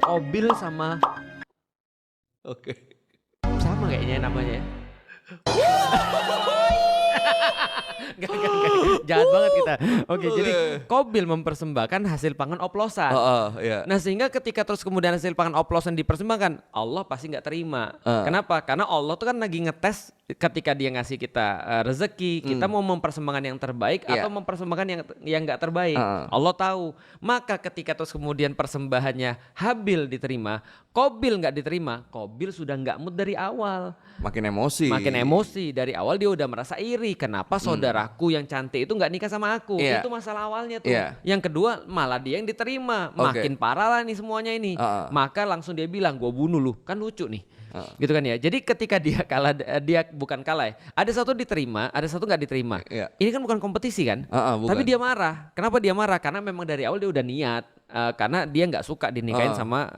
Qabil sama Oke. sama kayaknya namanya ya. Enggak, jahat banget kita. Oke, jadi Qabil mempersembahkan hasil pangan oplosan. Iya. Nah, sehingga ketika terus kemudian hasil pangan oplosan dipersembahkan, Allah pasti nggak terima. Kenapa? Karena Allah tuh kan lagi ngetes ketika dia ngasih kita rezeki, kita mau mempersembahkan yang terbaik atau mempersembahkan yang nggak terbaik. Allah tahu. Maka ketika terus kemudian persembahannya Habil diterima, Qabil nggak diterima, Qabil sudah nggak mood dari awal. Makin emosi Dari awal dia udah merasa iri. Kenapa saudaraku yang cantik itu nggak nikah sama aku? Iya. Itu masalah awalnya tuh. Iya. Yang kedua malah dia yang diterima. Makin parah lah nih semuanya ini. Maka langsung dia bilang, gue bunuh lu. Kan lucu nih. Gitu kan ya. Jadi ketika dia kalah, dia bukan kalah ya. Ada satu diterima, ada satu nggak diterima. Iya. Ini kan bukan kompetisi kan? Bukan. Tapi dia marah. Kenapa dia marah? Karena memang dari awal dia udah niat. Karena dia nggak suka dinikahin sama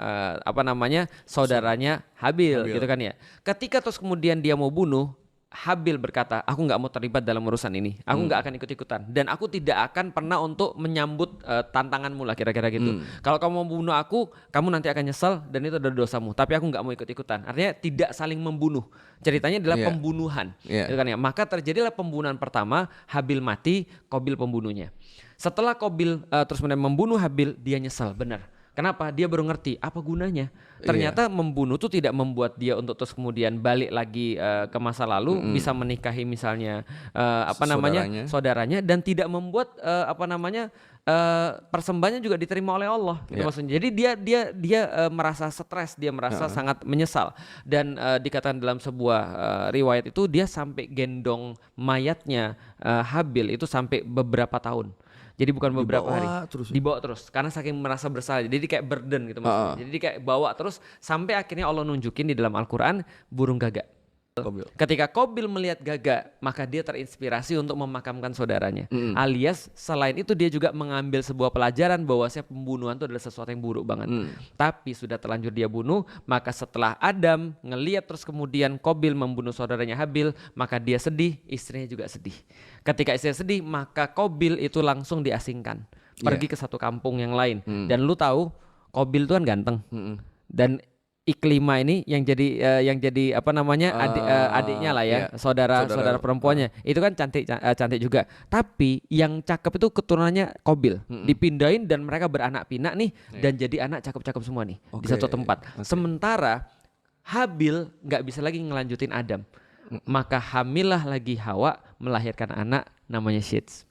saudaranya Habil gitu kan ya. Ketika terus kemudian dia mau bunuh, Habil berkata, aku nggak mau terlibat dalam urusan ini, aku nggak akan ikut-ikutan, dan aku tidak akan pernah untuk menyambut tantanganmu lah kira-kira gitu. Kalau kamu mau bunuh aku, kamu nanti akan nyesel dan itu adalah dosamu. Tapi aku nggak mau ikut-ikutan. Artinya tidak saling membunuh. Ceritanya adalah pembunuhan, gitu kan ya. Maka terjadilah pembunuhan pertama, Habil mati, Qabil pembunuhnya. Setelah Qabil terus membunuh Habil, dia nyesel, benar. Kenapa? Dia baru ngerti apa gunanya. Ternyata membunuh tuh tidak membuat dia untuk terus kemudian balik lagi ke masa lalu, bisa menikahi misalnya saudaranya, dan tidak membuat persembahannya juga diterima oleh Allah. Gitu maksudnya. Jadi dia merasa stres, dia merasa sangat menyesal, dan dikatakan dalam sebuah riwayat itu dia sampai gendong mayatnya Habil itu sampai beberapa tahun. Jadi bukan beberapa hari, dibawa terus karena saking merasa bersalah. Jadi kayak burden gitu maksudnya. Jadi kayak bawa terus sampai akhirnya Allah nunjukin di dalam Al-Quran burung gagak. Ketika Qabil melihat gagak, maka dia terinspirasi untuk memakamkan saudaranya. Alias selain itu dia juga mengambil sebuah pelajaran bahwasanya pembunuhan itu adalah sesuatu yang buruk banget. Tapi sudah terlanjur dia bunuh, maka setelah Adam ngelihat terus kemudian Qabil membunuh saudaranya Habil, maka dia sedih, istrinya juga sedih. Ketika istrinya sedih, maka Qabil itu langsung diasingkan, pergi ke satu kampung yang lain. Dan lu tahu Qabil itu kan ganteng. Dan Iklima ini yang jadi adiknya lah ya, saudara perempuannya itu kan cantik juga. Tapi yang cakep itu keturunannya Qabil, dipindahin dan mereka beranak pinak nih, dan jadi anak cakep-cakep semua nih di satu tempat. Sementara Habil nggak bisa lagi ngelanjutin Adam, maka hamillah lagi Hawa melahirkan anak namanya Syeds.